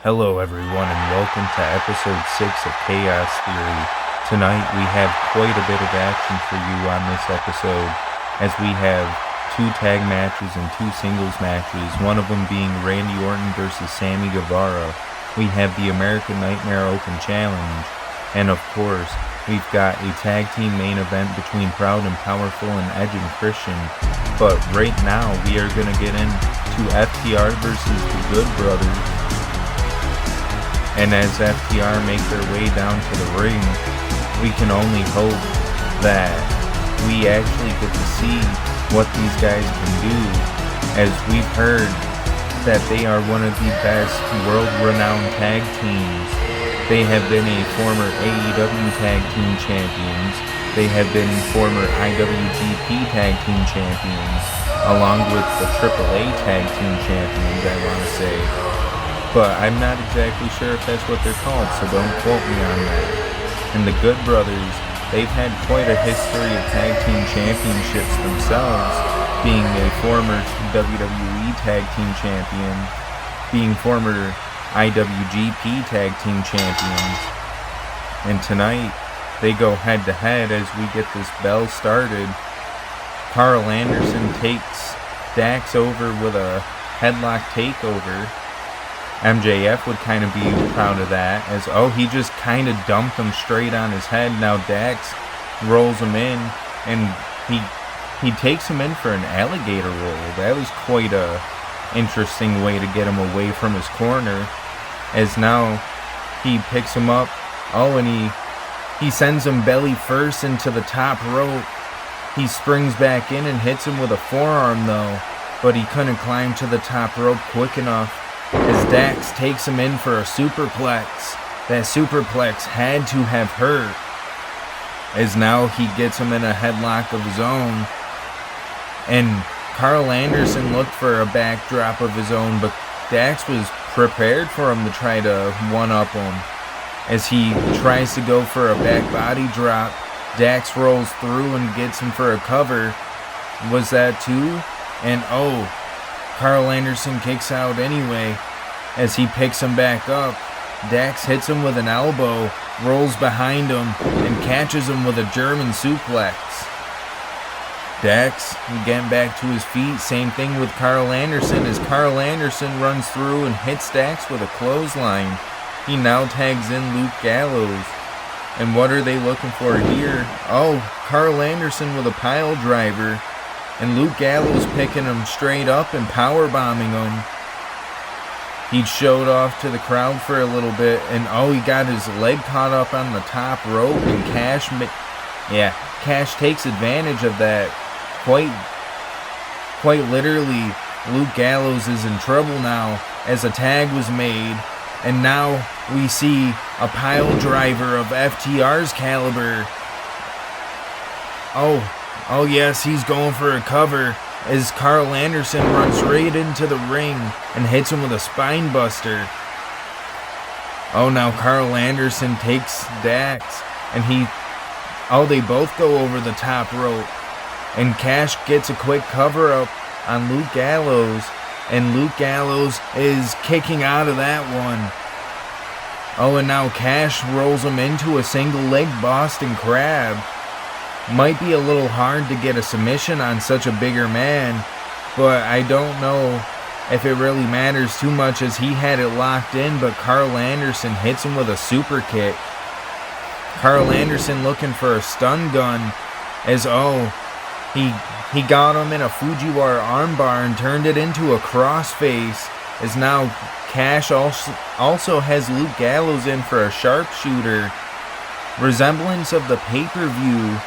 Hello everyone and welcome to episode 6 of Chaos Theory. Tonight we have quite a bit of action for you on this episode, as we have 2 tag matches and 2 singles matches, one of them being Randy Orton versus Sammy Guevara. We have the American Nightmare Open Challenge, and of course, we've got a tag team main event between Proud and Powerful and Edge and Christian. But right now we are going to get into FTR versus the Good Brothers. And as FTR make their way down to the ring, we can only hope that we actually get to see what these guys can do, as we've heard that they are one of the best world-renowned tag teams. They have been a former AEW Tag Team Champions. They have been former IWGP Tag Team Champions, along with the AAA Tag Team Champions, I want to say. But I'm not exactly sure if that's what they're called, so don't quote me on that. And the Good Brothers, they've had quite a history of tag team championships themselves, being a former WWE Tag Team Champion, being former IWGP Tag Team Champions. And tonight, they go head to head as we get this bell started. Carl Anderson takes Dax over with a headlock takeover. MJF would kind of be proud of that, as he just kind of dumped him straight on his head. Now Dax rolls him in, and he takes him in for an alligator roll. That was quite a interesting way to get him away from his corner, as now he picks him up, and he sends him belly first into the top rope. He springs back in and hits him with a forearm though, but he couldn't climb to the top rope quick enough, as Dax takes him in for a superplex. That superplex had to have hurt, as now he gets him in a headlock of his own. And Carl Anderson looked for a backdrop of his own, but Dax was prepared for him to try to one-up him. As he tries to go for a back body drop, Dax rolls through and gets him for a cover. Was that 2? And Carl Anderson kicks out anyway. As he picks him back up, Dax hits him with an elbow, rolls behind him, and catches him with a German suplex. Dax getting back to his feet, same thing with Carl Anderson, as Carl Anderson runs through and hits Dax with a clothesline. He now tags in Luke Gallows. And what are they looking for here? Carl Anderson with a pile driver, and Luke Gallows picking him straight up and powerbombing him. He showed off to the crowd for a little bit, and he got his leg caught up on the top rope, and Cash takes advantage of that. Quite literally, Luke Gallows is in trouble now, as a tag was made, and now we see a pile driver of FTR's caliber. Yes, he's going for a cover, as Carl Anderson runs right into the ring and hits him with a spine buster. Now Carl Anderson takes Dax, and they both go over the top rope, and Cash gets a quick cover up on Luke Gallows, and Luke Gallows is kicking out of that one. And now Cash rolls him into a single leg Boston Crab. Might be a little hard to get a submission on such a bigger man, but I don't know if it really matters too much, as he had it locked in, but Carl Anderson hits him with a super kick. Carl Anderson looking for a stun gun, as he got him in a Fujiwara armbar and turned it into a crossface, as now Cash also has Luke Gallows in for a sharpshooter. Resemblance of the pay-per-view.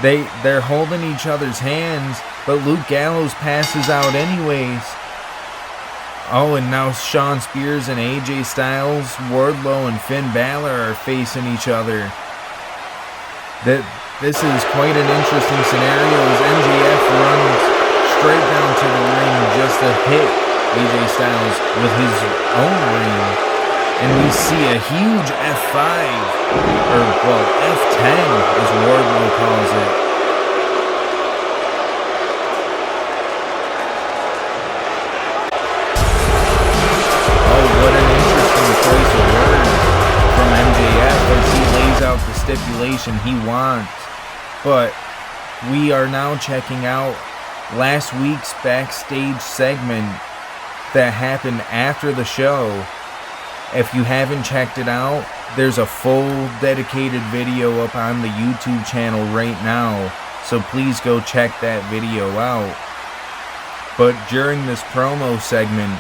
They're holding each other's hands, but Luke Gallows passes out anyways. And now Shawn Spears and AJ Styles, Wardlow and Finn Balor are facing each other. This is quite an interesting scenario, as MJF runs straight down to the ring just to hit AJ Styles with his own ring. And we see a huge F5, F10 as Wardlow calls it. What an interesting stipulation he wants. But we are now checking out last week's backstage segment that happened after the show. If you haven't checked it out, there's a full dedicated video up on the YouTube channel right now, so please go check that video out. But during this promo segment,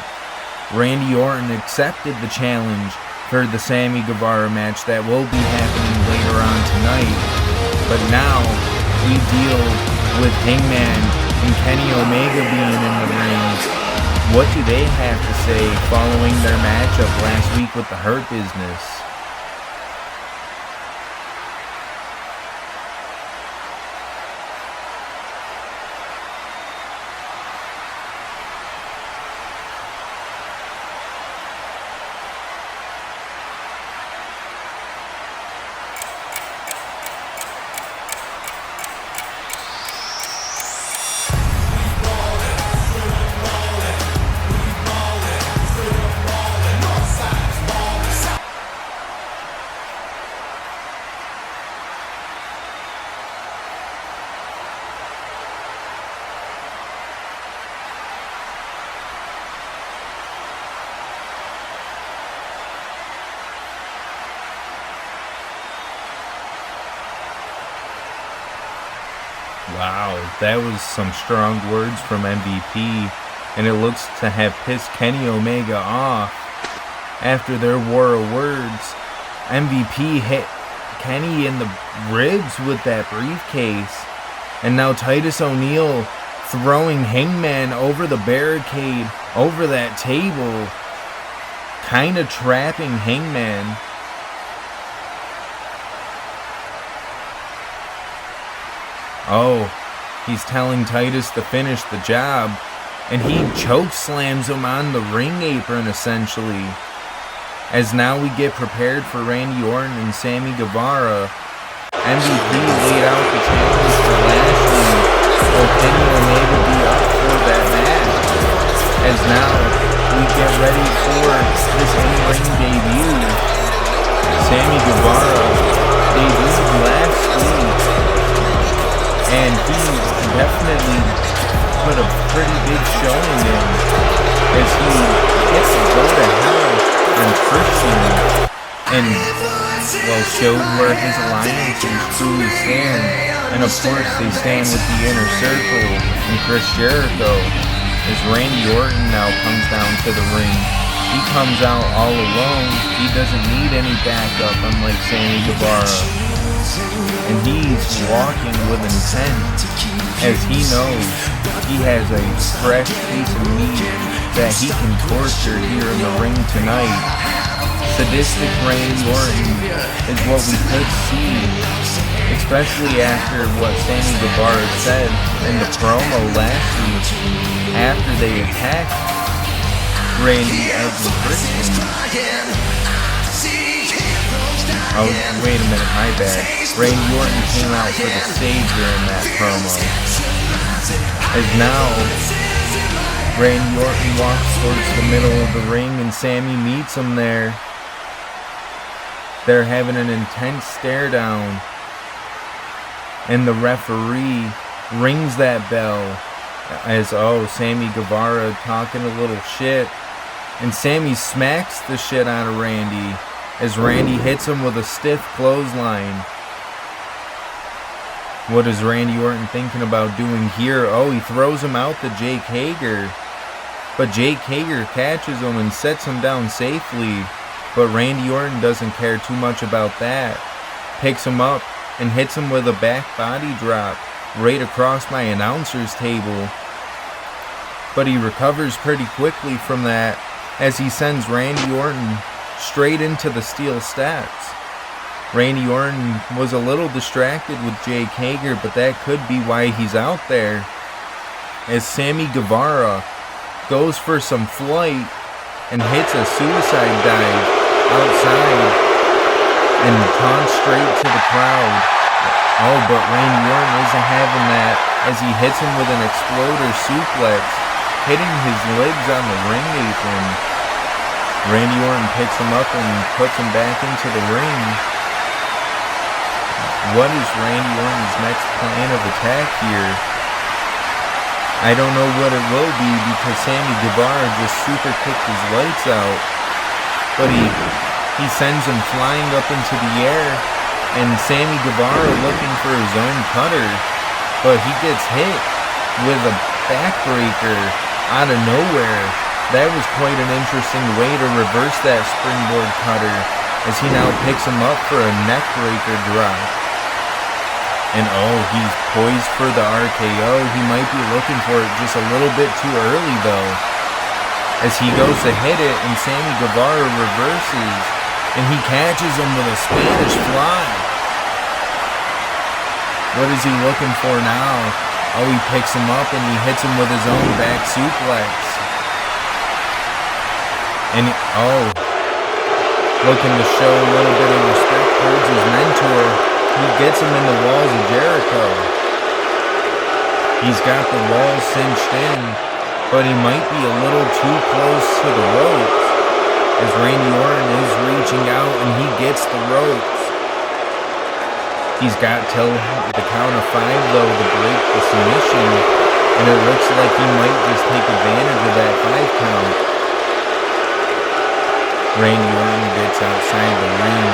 Randy Orton accepted the challenge for the Sammy Guevara match that will be happening later on tonight. But now we deal with Hangman and Kenny Omega being in the ring. What do they have to say following their matchup last week with the Hurt Business? Wow, that was some strong words from MVP, and it looks to have pissed Kenny Omega off. After their war of words, MVP hit Kenny in the ribs with that briefcase, and now Titus O'Neil throwing Hangman over the barricade, over that table, kind of trapping Hangman. Oh, he's telling Titus to finish the job, and he choke slams him on the ring apron essentially. As now we get prepared for Randy Orton and Sammy Guevara, MVP laid out the challenge for Lashley. Will Kenny Omega be up for that match? As now we get ready for this in-ring debut. Sammy Guevara debuted last week, and he definitely put a pretty big showing in as he gets to go to hell on Christian and, well, showed where his alliances truly stand. And of course they stand with the Inner Circle and Chris Jericho. As Randy Orton now comes down to the ring, he comes out all alone. He doesn't need any backup unlike Sammy Guevara. And he's walking with intent, as he knows he has a fresh piece of meat that he can torture here in the ring tonight. Sadistic Randy Orton is what we could see, especially after what Sammy Guevara said in the promo last week after they attacked Randy Orton and Christian. Oh, wait a minute, my bad. Randy Orton came out for the Savior in that promo. As now, Randy Orton walks towards the middle of the ring and Sammy meets him there. They're having an intense stare down. And the referee rings that bell as, oh, Sammy Guevara talking a little shit. And Sammy smacks the shit out of Randy as Randy hits him with a stiff clothesline. What is Randy Orton thinking about doing here? Oh, he throws him out to Jake Hager. But Jake Hager catches him and sets him down safely. But Randy Orton doesn't care too much about that. Picks him up and hits him with a back body drop right across my announcer's table. But he recovers pretty quickly from that as he sends Randy Orton straight into the steel steps. Randy Orton was a little distracted with Jake Hager, but that could be why he's out there. As Sammy Guevara goes for some flight and hits a suicide dive outside and taunts straight to the crowd. Oh, but Randy Orton isn't having that as he hits him with an exploder suplex, hitting his legs on the ring apron. Randy Orton picks him up and puts him back into the ring. what is Randy Orton's next plan of attack here? I don't know what it will be because Sammy Guevara just super kicked his lights out. But he sends him flying up into the air, and Sammy Guevara looking for his own cutter, but he gets hit with a backbreaker out of nowhere. That was quite an interesting way to reverse that springboard cutter, as he now picks him up for a neckbreaker drop. And oh, he's poised for the RKO. He might be looking for it just a little bit too early though, as he goes to hit it and Sammy Guevara reverses, and he catches him with a Spanish fly. What is he looking for now? Oh, he picks him up and he hits him with his own back suplex. And looking to show a little bit of respect towards his mentor, he gets him in the walls of Jericho. He's got the walls cinched in, but he might be a little too close to the ropes, as Randy Orton is reaching out and he gets the ropes. He's got till the count of 5 though to break the submission, and it looks like he might just take advantage of that 5 count. Randy Orton gets outside the ring,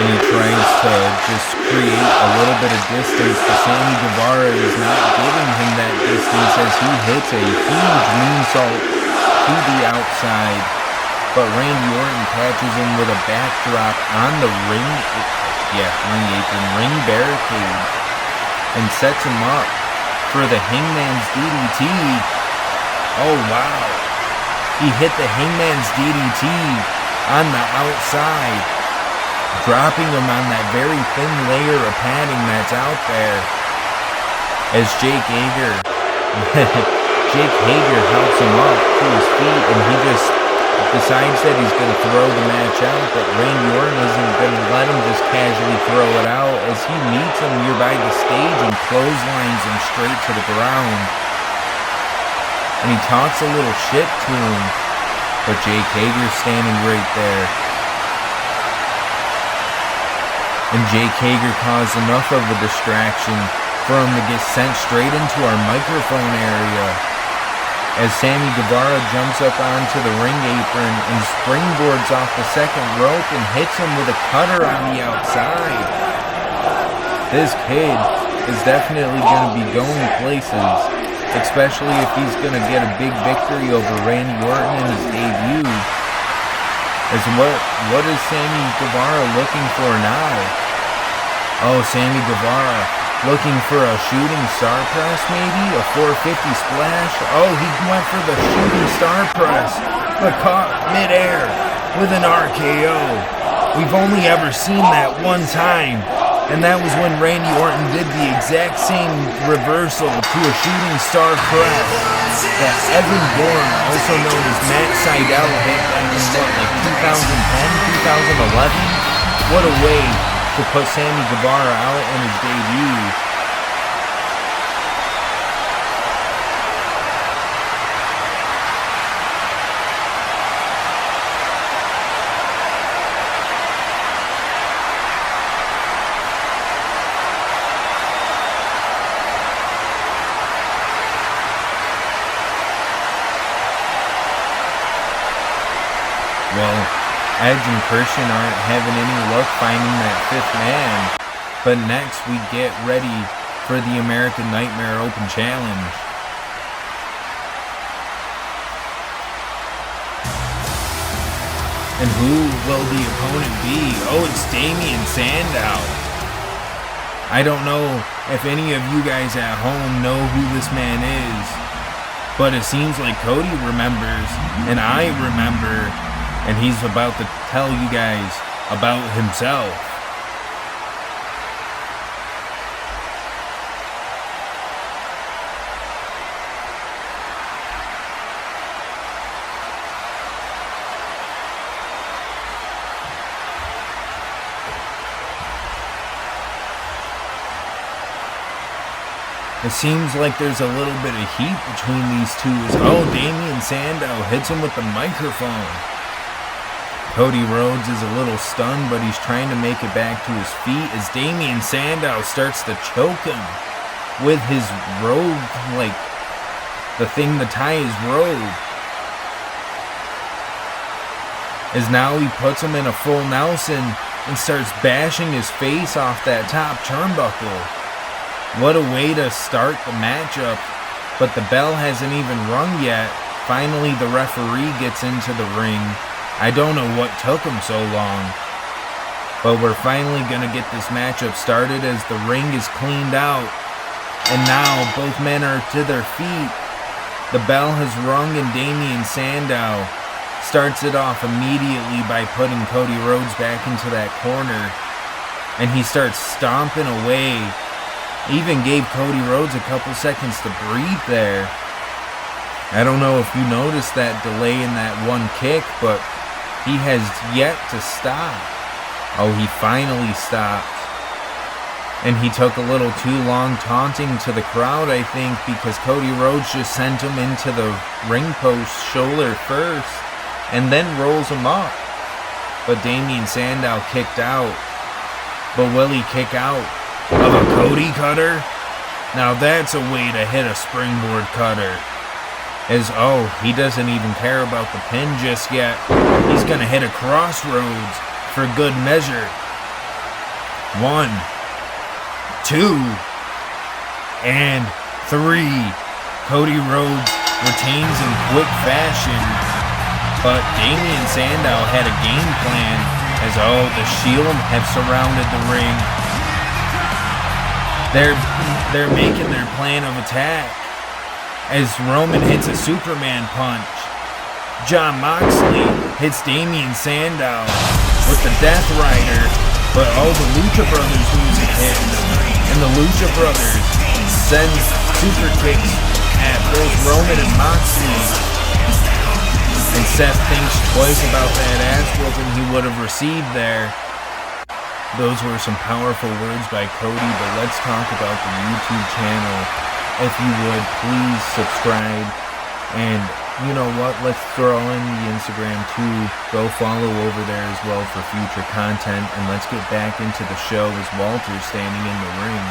and he tries to just create a little bit of distance, but Sammy Guevara is not giving him that distance as he hits a huge moonsault to the outside, but Randy Orton catches him with a backdrop on the ring apron, ring barricade, and sets him up for the Hangman's DDT. Oh wow, he hit the Hangman's DDT on the outside, dropping him on that very thin layer of padding that's out there, as Jake Hager helps him up to his feet, and he just decides that he's going to throw the match out, but Randy Orton isn't going to let him just casually throw it out, as he meets him nearby the stage and clotheslines him straight to the ground. And he talks a little shit to him, but Jake Hager's standing right there. And Jake Hager caused enough of a distraction for him to get sent straight into our microphone area, as Sammy Guevara jumps up onto the ring apron and springboards off the second rope and hits him with a cutter on the outside. This kid is definitely going to be going places, especially if he's going to get a big victory over Randy Orton in his debut. As what is Sammy Guevara looking for now? Oh, Sammy Guevara looking for a shooting star press, maybe? A 450 splash? Oh, he went for the shooting star press, but caught midair with an RKO. We've only ever seen that one time, and that was when Randy Orton did the exact same reversal to a shooting star press that Evan Bourne, also known as Matt Sydal, hit back in 2010, 2011? What a way to put Sammy Guevara out in his debut. Well, Edge and Christian aren't having any luck finding that 5th man, but next we get ready for the American Nightmare Open Challenge. And who will the opponent be? Oh, it's Damien Sandow. I don't know if any of you guys at home know who this man is, but it seems like Cody remembers, and I remember, and he's about to tell you guys about himself. It seems like there's a little bit of heat between these two. Oh, Damien Sandow hits him with the microphone. Cody Rhodes is a little stunned, but he's trying to make it back to his feet as Damien Sandow starts to choke him with his robe, like the thing to tie his robe. As now he puts him in a full Nelson and starts bashing his face off that top turnbuckle. What a way to start the matchup, but the bell hasn't even rung yet. Finally, the referee gets into the ring. I don't know what took him so long, but we're finally going to get this matchup started as the ring is cleaned out. And now both men are to their feet. The bell has rung and Damien Sandow starts it off immediately by putting Cody Rhodes back into that corner. And he starts stomping away. Even gave Cody Rhodes a couple seconds to breathe there. I don't know if you noticed that delay in that one kick, but he has yet to stop. Oh, he finally stopped. And he took a little too long taunting to the crowd, I think, because Cody Rhodes just sent him into the ring post shoulder first and then rolls him up. But Damien Sandow kicked out. But will he kick out of a Cody cutter? Now that's a way to hit a springboard cutter. He doesn't even care about the pin just yet. He's gonna hit a crossroads for good measure. 1, 2, and 3. Cody Rhodes retains in quick fashion, but Damien Sandow had a game plan as the Shield have surrounded the ring. They're making their plan of attack. As Roman hits a Superman punch, Jon Moxley hits Damien Sandow with the Death Rider, but the Lucha Brothers music hits, and the Lucha Brothers send super kicks at both Roman and Moxley. And Seth thinks twice about that ass whooping he would have received there. Those were some powerful words by Cody, but let's talk about the YouTube channel. If you would, please subscribe. And you know what? Let's throw in the Instagram too. Go follow over there as well for future content. And let's get back into the show as Walter's standing in the ring.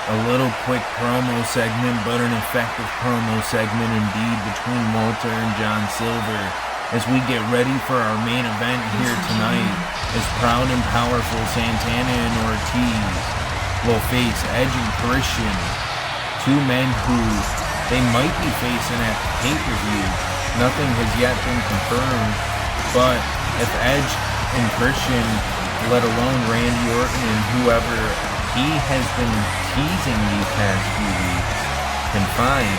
A little quick promo segment, but an effective promo segment indeed between Walter and John Silver as we get ready for our main event here tonight as proud and powerful Santana and Ortiz will face Edge and Christian, two men who they might be facing at the pay-per-view. Nothing has yet been confirmed, but if Edge and Christian, let alone Randy Orton and whoever he has been teasing these past few weeks, can find,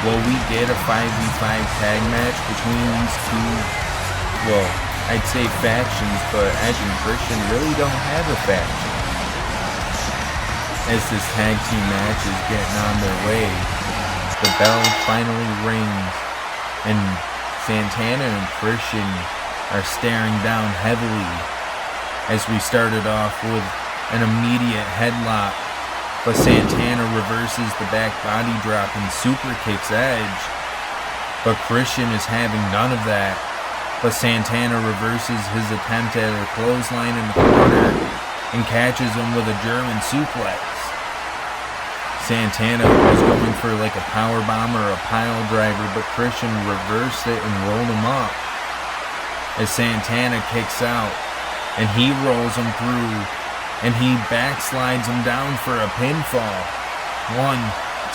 we get a 5v5 tag match between these two, I'd say factions, but Edge and Christian really don't have a faction. As this tag team match is getting on their way, the bell finally rings, and Santana and Christian are staring down heavily as we started off with an immediate headlock, but Santana reverses the back body drop and super kicks Edge. But Christian is having none of that, but Santana reverses his attempt at a clothesline in the corner and catches him with a German suplex. Santana was going for like a power bomb or a pile driver, but Christian reversed it and rolled him up. As Santana kicks out, and he rolls him through, and he backslides him down for a pinfall. 1,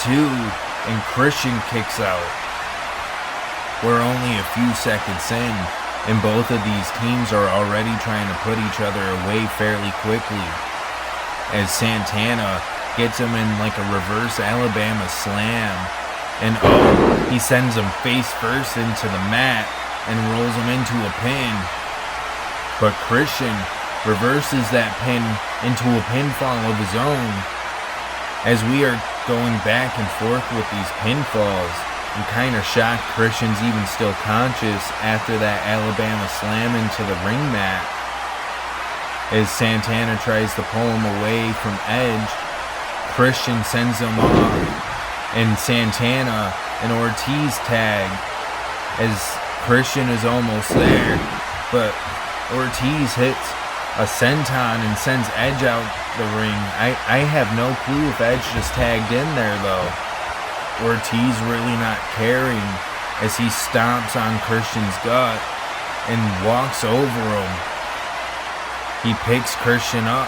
2, and Christian kicks out. We're only a few seconds in, and both of these teams are already trying to put each other away fairly quickly. As Santana gets him in like a reverse Alabama slam, and he sends him face first into the mat and rolls him into a pin. But Christian reverses that pin into a pinfall of his own. As we are going back and forth with these pinfalls, I'm kind of shocked Christian's even still conscious after that Alabama slam into the ring mat. As Santana tries to pull him away from Edge, Christian sends him off, and Santana and Ortiz tag as Christian is almost there, but Ortiz hits a senton and sends Edge out the ring. I have no clue if Edge just tagged in there though. Ortiz really not caring as he stomps on Christian's gut and walks over him. He picks Christian up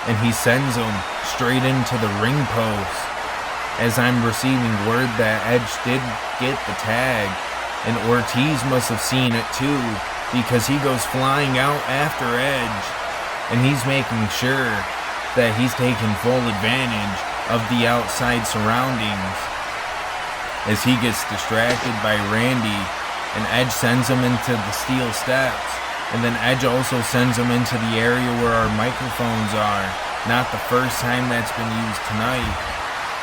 and he sends him straight into the ring post. As I'm receiving word that Edge did get the tag, and Ortiz must have seen it too, because he goes flying out after Edge, and he's making sure that he's taking full advantage of the outside surroundings. As he gets distracted by Randy, and Edge sends him into the steel steps, and then Edge also sends him into the area where our microphones are. Not the first time that's been used tonight,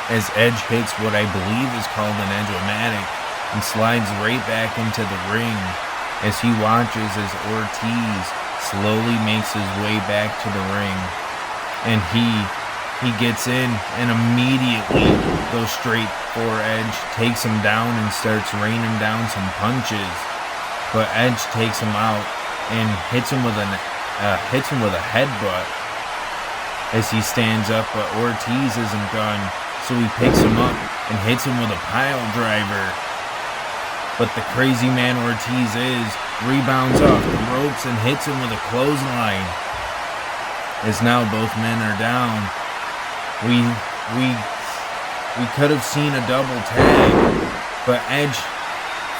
as Edge hits what I believe is called an Edge-o-matic and slides right back into the ring as he watches as Ortiz slowly makes his way back to the ring. And he gets in and immediately goes straight for Edge, takes him down and starts raining down some punches. But Edge takes him out and hits him with a headbutt as he stands up, but Ortiz isn't done, so he picks him up and hits him with a pile driver. But the crazy man Ortiz rebounds off the ropes and hits him with a clothesline. As now both men are down, we could have seen a double tag, but Edge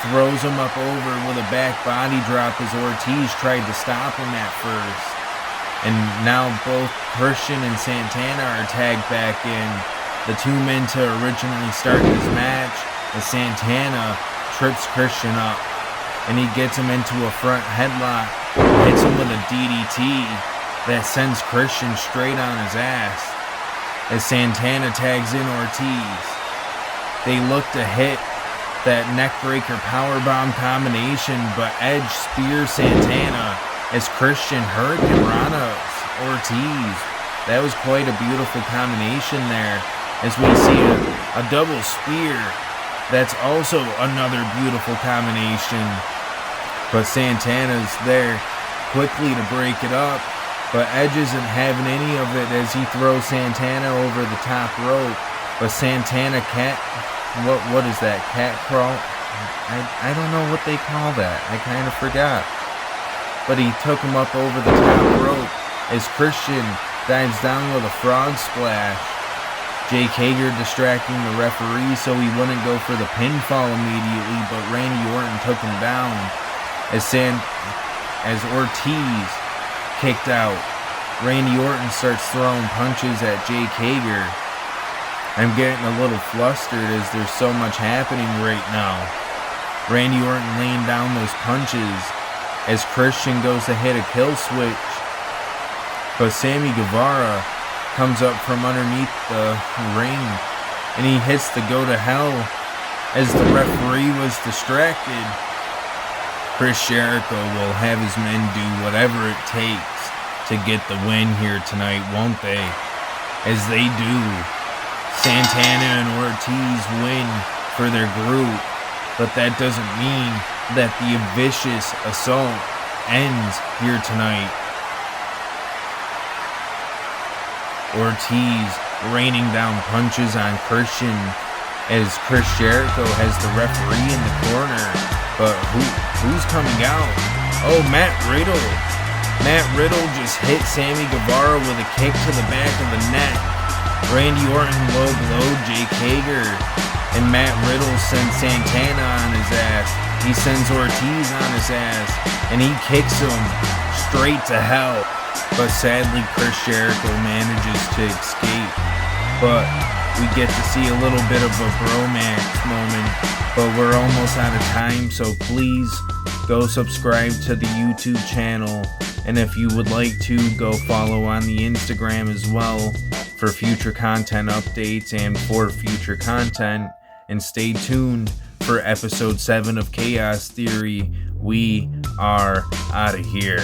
throws him up over with a back body drop as Ortiz tried to stop him at first. And now both Christian and Santana are tagged back in, the two men to originally start this match, as Santana trips Christian up, and he gets him into a front headlock, hits him with a DDT that sends Christian straight on his ass, as Santana tags in Ortiz. They look to hit that neckbreaker powerbomb combination, but Edge spears Santana as Christian Hurricane Rana's Ortiz. That was quite a beautiful combination there, as we see a double spear. That's also another beautiful combination. But Santana's there quickly to break it up, but Edge isn't having any of it as he throws Santana over the top rope. But Santana what is that, cat crawl? I don't know what they call that. I kind of forgot. But he took him up over the top rope as Christian dives down with a frog splash. Jake Hager distracting the referee so he wouldn't go for the pinfall immediately, but Randy Orton took him down as Ortiz kicked out. Randy Orton starts throwing punches at Jake Hager. I'm getting a little flustered as there's so much happening right now. Randy Orton laying down those punches as Christian goes to hit a kill switch, but Sammy Guevara comes up from underneath the ring and he hits the go to hell as the referee was distracted. Chris Jericho will have his men do whatever it takes to get the win here tonight, won't they? As they do, Santana and Ortiz win for their group, but that doesn't mean that the vicious assault ends here tonight. Ortiz raining down punches on Christian as Chris Jericho has the referee in the corner. But who's coming out? Oh, Matt Riddle. Matt Riddle just hit Sammy Guevara with a kick to the back of the neck. Randy Orton low blow Jake Hager, and Matt Riddle sends Santana on his ass. He sends Ortiz on his ass, and he kicks him straight to hell. But sadly, Chris Jericho manages to escape. But we get to see a little bit of a bromance moment, but we're almost out of time, so please go subscribe to the YouTube channel. And if you would like to, go follow on the Instagram as well for future content updates and for future content. And stay tuned for episode 7 of Chaos Theory. We are out of here.